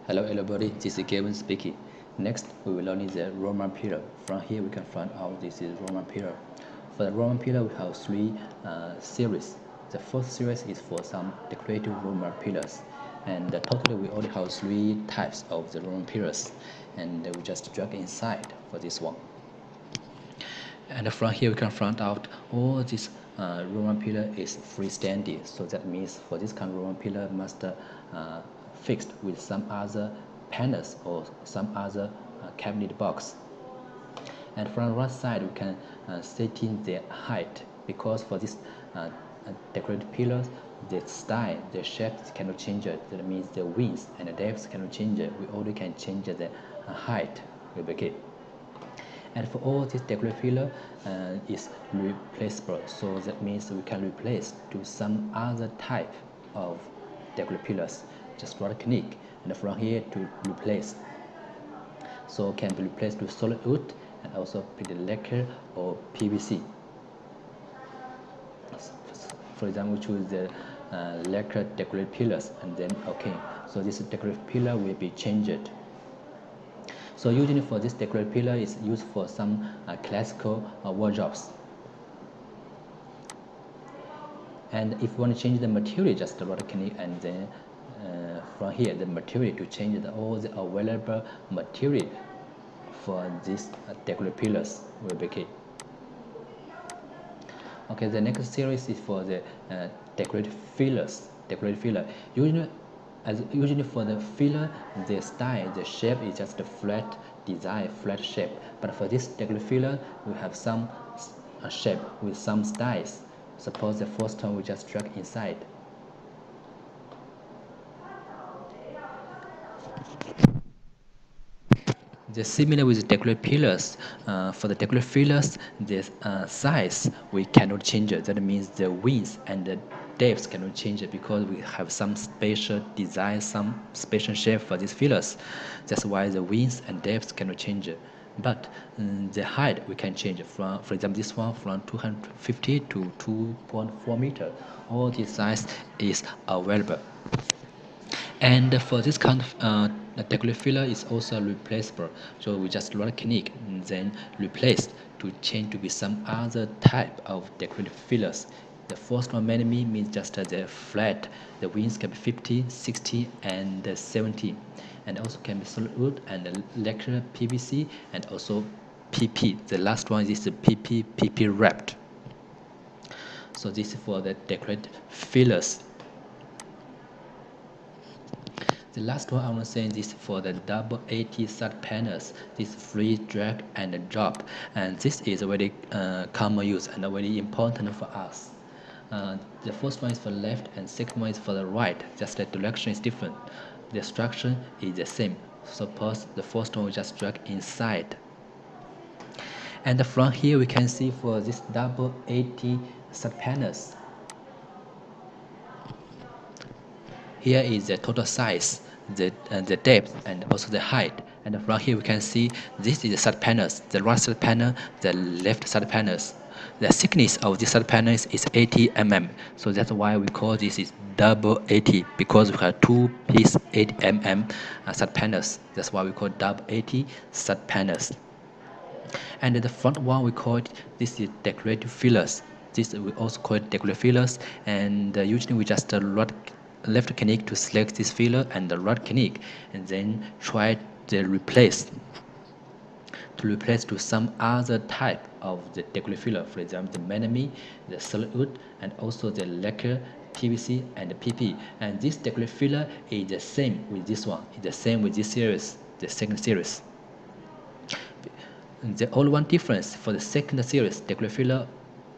Hello everybody, this is Kevin speaking. Next, we will learn the Roman pillar. From here we can find out this is Roman pillar. For the Roman pillar, we have three series. The first series is for some decorative Roman pillars. And totally we only have three types of the Roman pillars. And we just drag inside for this one. And from here we can find out all this Roman pillar is freestanding. So that means for this kind of Roman pillar must fixed with some other panels or some other cabinet box. And from the right side we can set in the height, because for this decorative pillars the style, the shape cannot change it. That means the width and the depth cannot change it. We only can change the height will be it. And for all this decorative pillar is replaceable, so that means we can replace to some other type of decorative pillars. Just right click and from here to replace, so can be replaced with solid wood and also with lacquer or PVC. For example, choose the lacquer decorative pillars and then okay, so this decorative pillar will be changed. So usually for this decorative pillar is used for some classical wardrobes. And if you want to change the material, just right click and then from here the material to change all the available material for these decorative pillars will be key. Okay, the next series is for the decorative fillers. Decorative filler usually for the filler, the style, the shape is just a flat design, flat shape. But for this decorative filler, we have some shape with some styles. Suppose the first one we just drag inside. The similar with the decorative pillars. For the decorative pillars, the size we cannot change it. That means the width and the depth cannot change it, because we have some special design, some special shape for these fillers. That's why the width and depth cannot change it. But the height we can change from, for example, this one from 250 to 2.4 meter. All this size is available. And for this kind of decorative filler is also replaceable. So we just right click and then replace to change to be some other type of decorative fillers. The first one mainly means just the flat. The width can be 50, 60, and 70. And also can be solid wood and lacquer PVC and also PP. The last one is the PP wrapped. So this is for the decorative fillers. The last one I want to say is for the W85 Subpanels. This free drag and drop, and this is a very common use and very important for us. The first one is for left and second one is for the right. Just the direction is different. The structure is the same. Suppose the first one we just drag inside. And from here we can see for this W85 Subpanels. Here is the total size, the depth, and also the height. And from here we can see this is the side panels, the right side panel, the left side panels. The thickness of this side panels is 80 mm. So that's why we call this is W80, because we have two piece 80 mm side panels. That's why we call W80 side panels. And the front one we call it, this is decorative fillers. This we also call it decorative fillers, and usually we just left click to select this filler and the right click and then try to replace to some other type of the decorative filler. For example, the melamine, the solid wood, and also the lacquer, PVC, and the PP. And this decorative filler is the same with this one. It's the same with this series, the second series. The only one difference for the second series decorative filler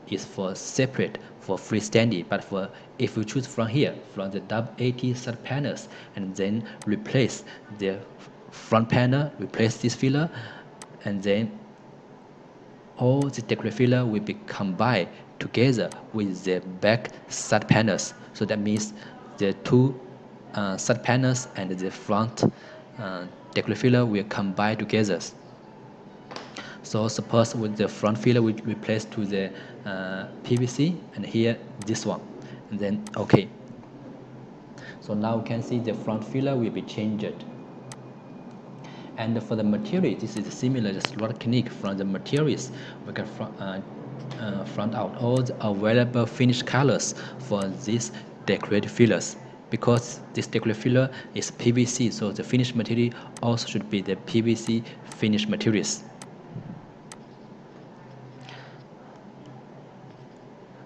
is for separate for freestanding, but for if you choose from here from the W80 side panels and then replace the front panel, replace this filler, and then all the decorative filler will be combined together with the back side panels. So that means the two side panels and the front decorative filler will combine together. So suppose with the front filler we replace to the PVC, and here this one, and then okay. So now you can see the front filler will be changed. And for the material, this is similar, just rod technique. From the materials, we can front out all the available finish colors for this decorative fillers. Because this decorative filler is PVC, so the finish material also should be the PVC finish materials.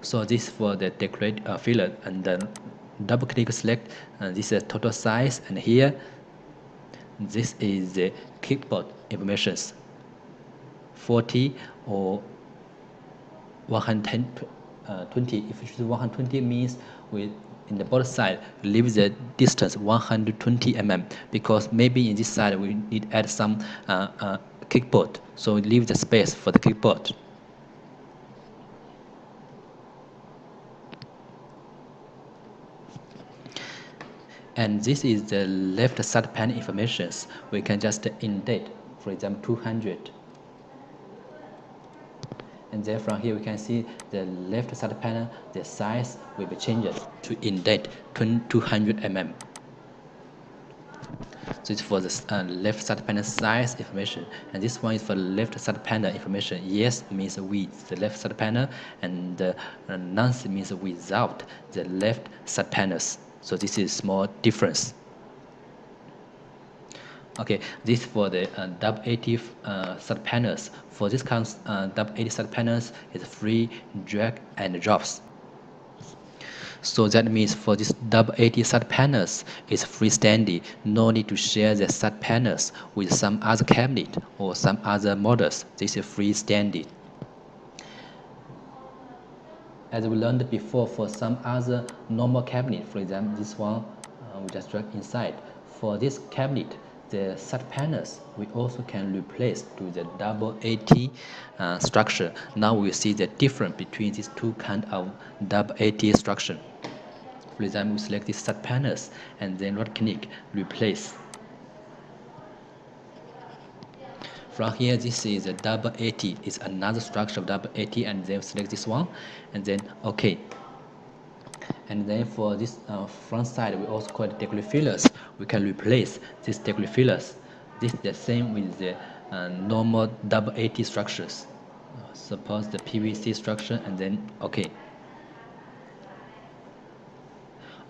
So this for the decorative filler, and then double click select, and this is total size, and here this is the kickboard informations, 40 or 120. If you choose 120 means with in the bottom side leave the distance 120 mm, because maybe in this side we need to add some kickboard, so leave the space for the kickboard. And this is the left side panel informations. We can just indent, for example 200. And then from here we can see the left side panel, the size will be changed to indent 200 mm. So it's for the left side panel size information, and this one is for left side panel information. Yes means with the left side panel, and none means without the left side panels. So this is small difference. Okay, this for the W85 subpanels. For this kind of W80 subpanels is free drag and drops. So that means for this W80 subpanels is freestanding. No need to share the subpanels with some other cabinet or some other models. This is freestanding. As we learned before, for some other normal cabinet, for example this one, we just drag inside. For this cabinet, the side panels we also can replace to the W80 structure. Now we see the difference between these two kind of W80 structure. For example, we select these side panels and then right click replace. From here, this is a W80. It's another structure of W80, and then select this one, and then OK. And then for this front side, we also call it decorative fillers. We can replace these decorative fillers. This is the same with the normal W80 structures. Suppose the PVC structure, and then OK.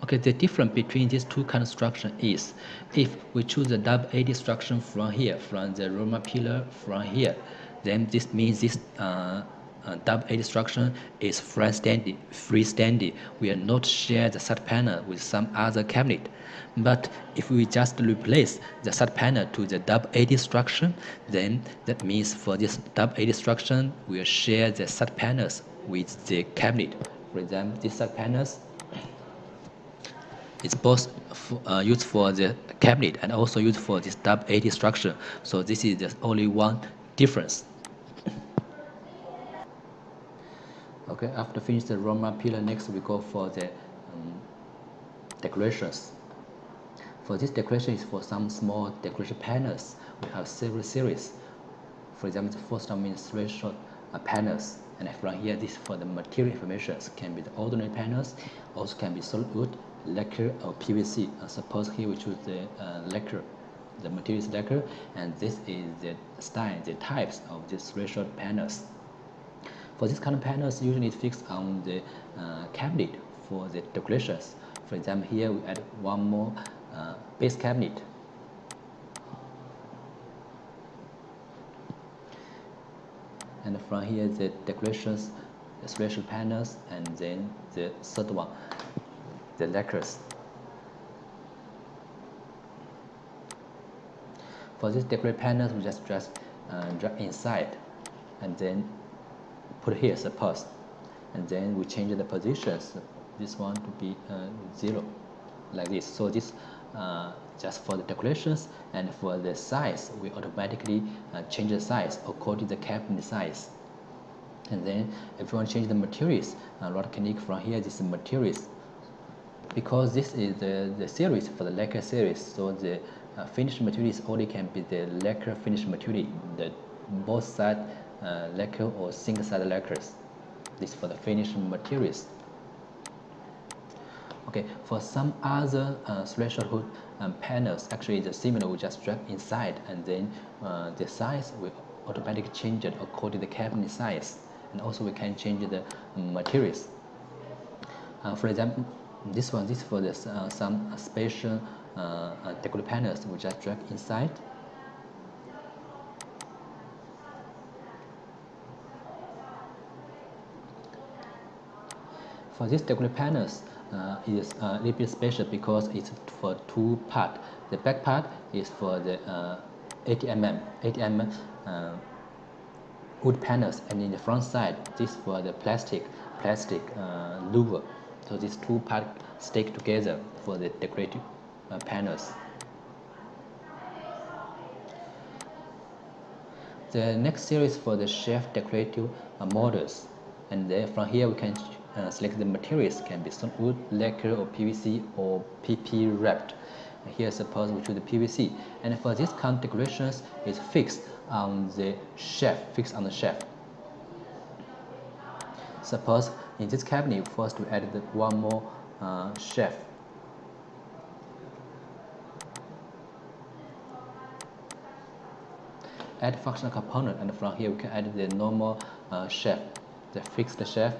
Okay, the difference between these two kind of structure is, if we choose the W80 structure from here, from the Roman pillar from here, then this means this W80 structure is freestanding. We are not share the side panel with some other cabinet. But if we just replace the side panel to the W80 structure, then that means for this W80 structure, we will share the side panels with the cabinet. For example, these side panels, it's both used for the cabinet and also used for this W80 structure. So this is just only one difference. Okay, after finish the Roman pillar, next we go for the decorations. For this decoration is for some small decoration panels. We have several series. For example, the first one means threshold panels. And from here, this for the material information can be the ordinary panels, also can be solid wood, lacquer, or PVC. Suppose here we choose the lacquer, the material is lacquer, and this is the style, the types of these threshold panels. For this kind of panels, usually it's fixed on the cabinet for the decorations. For example, here we add one more base cabinet. And from here, the decorations, the threshold panels, and then the third one, the lacquers. For this decorative panels, we just drag inside, and then put here suppose, and then we change the positions. This one to be 0, like this. So this just for the decorations, and for the size, we automatically change the size according to the cabinet size. And then if you want to change the materials, right click from here, this is materials. Because this is the series for the lacquer series, so the finished materials only can be the lacquer finished material, the both side lacquer or single side lacquers. This for the finished materials. Okay, for some other threshold hood panels, actually it's similar. We just drag inside, and then the size will automatically change it according to the cabinet size, and also we can change the materials. For example, this is for the, some special decorative panels. We just drag inside. For these decorative panels, it is a little bit special because it's for two parts. The back part is for the 80 mm wood panels, and in the front side, this for the plastic louver. So these two parts stick together for the decorative panels. The next series for the shelf decorative models, and then from here we can select the materials. Can be solid wood, lacquer, or PVC, or PP wrapped. And here suppose we choose the PVC, and for this kind of decorations is fixed on the shelf. Suppose in this cabinet first we add one more shelf. Add functional component, and from here we can add the normal shelf, the fixed shelf.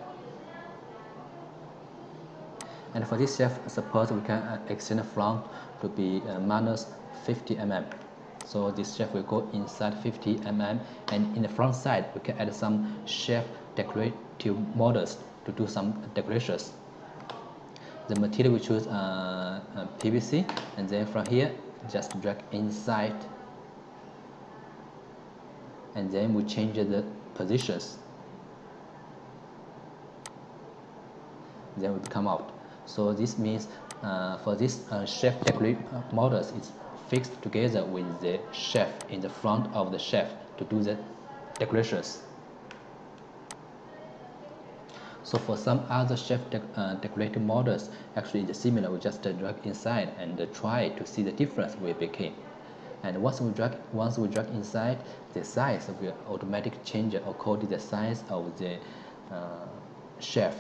And for this shelf, suppose we can extend the front to be minus 50 mm. So this shelf will go inside 50 mm, and in the front side we can add some shelf decorative models to do some decorations. The material we choose PVC, and then from here just drag inside, and then we change the positions, then we come out. So this means for this shelf decorative models, it's fixed together with the shelf in the front of the shelf to do the decorations. So for some other shelf decorative models, actually it's similar. We just drag inside and try to see the difference we became. And once we drag inside, the size will automatically change according to the size of the shelf.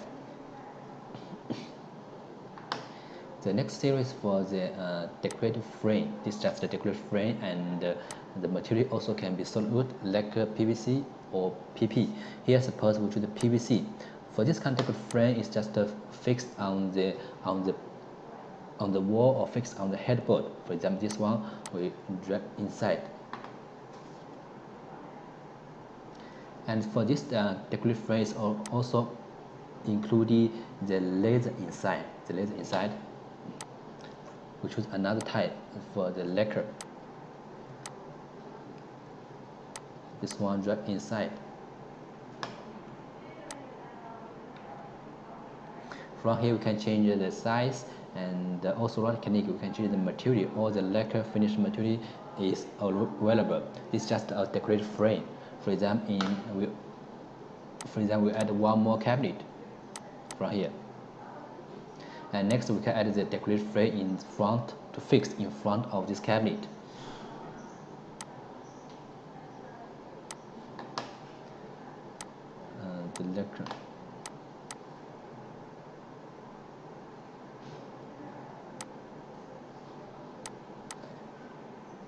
The next series for the decorative frame. This is just the decorative frame, and the material also can be solid wood, lacquer, PVC, or PP. Here, suppose we choose the PVC. For this kind of decorative frame, it's just fixed on the wall or fixed on the headboard. For example, this one we drag inside. And for this decorative frame is also including the laser inside. We choose another type for the lacquer. This one drag inside. From here we can change the size, and also one technique we can change the material. All the lacquer finished material is available. It's just a decorative frame. For example, we add one more cabinet from here. And next we can add the decorative frame in front to fix in front of this cabinet. The lacquer.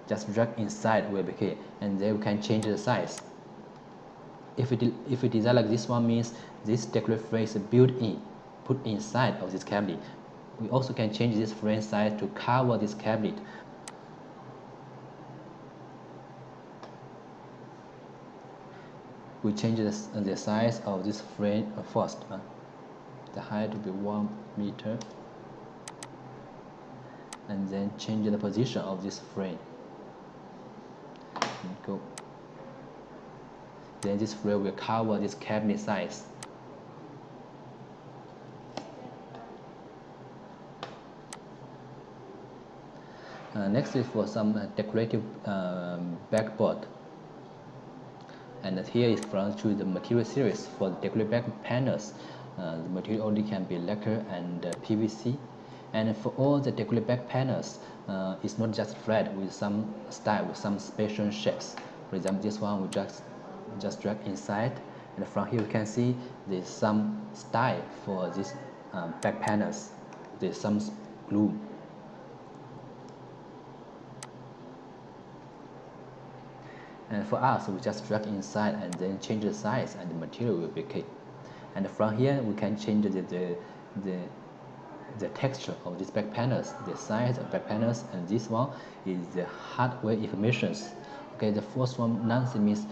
Just drag inside will be key, and then we can change the size. If we design like this one, means this decorative frame is built in, put inside of this cabinet. We also can change this frame size to cover this cabinet. We change the size of this frame first. The height will be 1 meter, and then change the position of this frame. And go. Then this frame will cover this cabinet size. Next is for some decorative backboard, and here is from choose the material series. For the decorative back panels, the material only can be lacquer and PVC, and for all the decorative back panels, it's not just flat with some style, with some special shapes. For example, this one we just drag inside, and from here we can see there's some style for these back panels. there's some glue. And for us, we just drag inside and then change the size, and the material will be okay. And from here, we can change the texture of these back panels, the size of back panels, and this one is the hardware informations. Okay, the first one, nothing means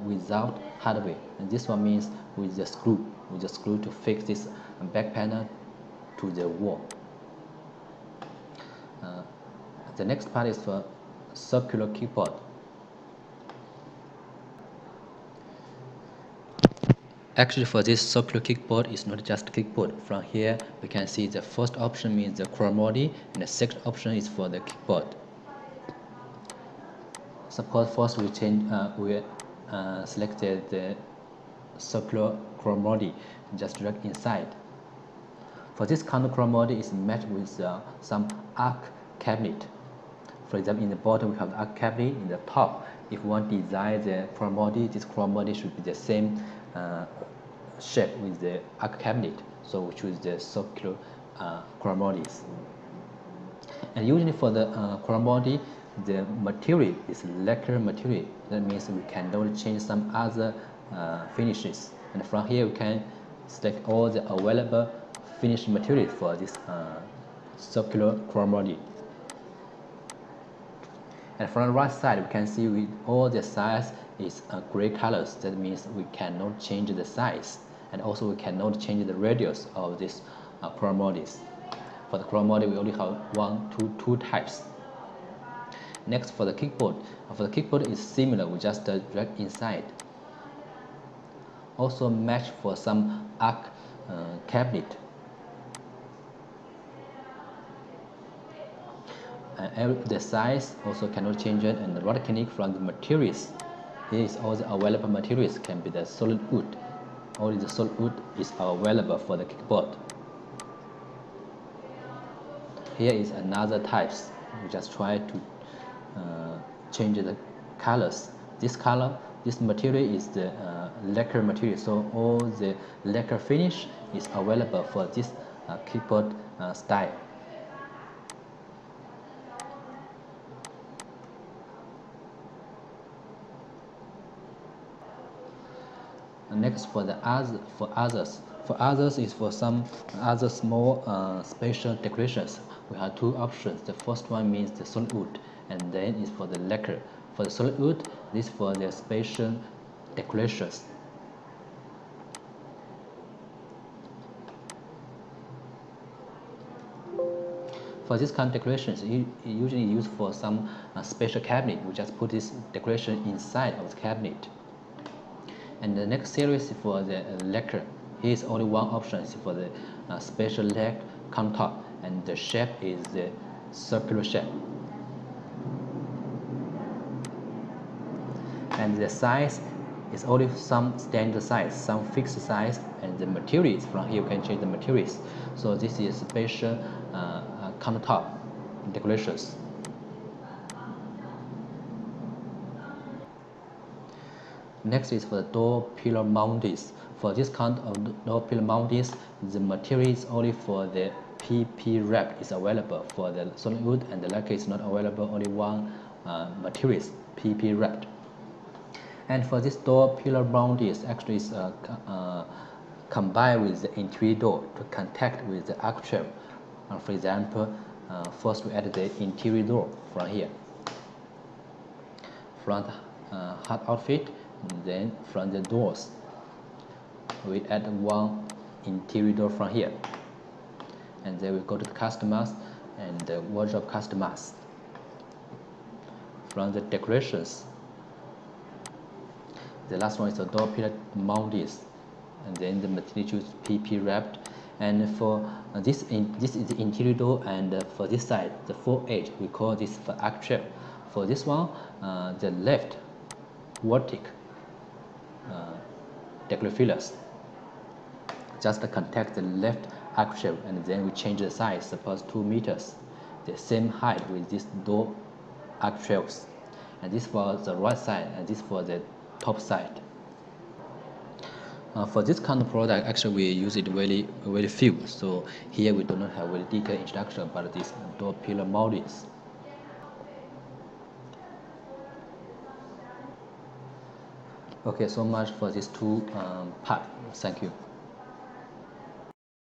without hardware, and this one means with the screw to fix this back panel to the wall. The next part is for circular kickboard. Actually, for this circular kickboard, it's not just kickboard. From here, we can see the first option means the chromoly, and the second option is for the kickboard. Suppose first we selected the circular chromoly, just drag inside. For this kind of chromoly is matched with some arc cabinet. For example, in the bottom we have the arc cabinet. In the top, if we want to design the chromoly, this chromoly should be the same shape with the arc cabinet, so we choose the circular chromolys. And usually for the chromoly, the material is lacquer material. That means we cannot change some other finishes. And from here we can select all the available finished material for this circular chromoly. And from the right side, we can see with all the size is gray colors. That means we cannot change the size, and also we cannot change the radius of this chromolys. For the chromoly, we only have two types. Next, for the kickboard. For the kickboard is similar. We just drag inside. Also match for some arc cabinet. The size also cannot change it, and the right technique from the materials. Here is all the available materials can be the solid wood. Only the solid wood is available for the kickboard. Here is another types. We just try to change the colors. This color, this material is the lacquer material, so all the lacquer finish is available for this kickboard style. Next, for others is for some other small special decorations. We have two options. The first one means the solid wood, and then is for the lacquer. For the solid wood, this is for the special decorations. For this kind of decorations, usually used for some special cabinet. We just put this decoration inside of the cabinet. And the next series for the lacquer. Here is only one option for the special lacquer countertop, and the shape is the circular shape. And the size is only some standard size, some fixed size, and the materials from here you can change the materials. So this is special countertop decorations. Next is for the door pillar mounties. For this kind of door pillar mounties, the material is only for the PP wrap is available. For the solid wood and the lacquer is not available. Only one material is PP wrapped. And for this door pillar mounties, actually is combined with the interior door to contact with the architrave. For example, first we add the interior door from here, front hard outfit. Then from the doors, we add one interior door from here, and then we go to the customers and the wardrobe customers. From the decorations, the last one is the door pillar mounties, and then the material is PP wrapped. And for this is the interior door, and for this side, the 4 edge, we call this for architrave. For this one, the left vertic decorative fillers. Just contact the left architrave, and then we change the size, suppose 2 meters, the same height with this door architraves. And this for the right side, and this for the top side. For this kind of product, actually we use it very few. So here we do not have very detailed introduction about these door pillar moldings. Okay, so much for these two part. Thank you.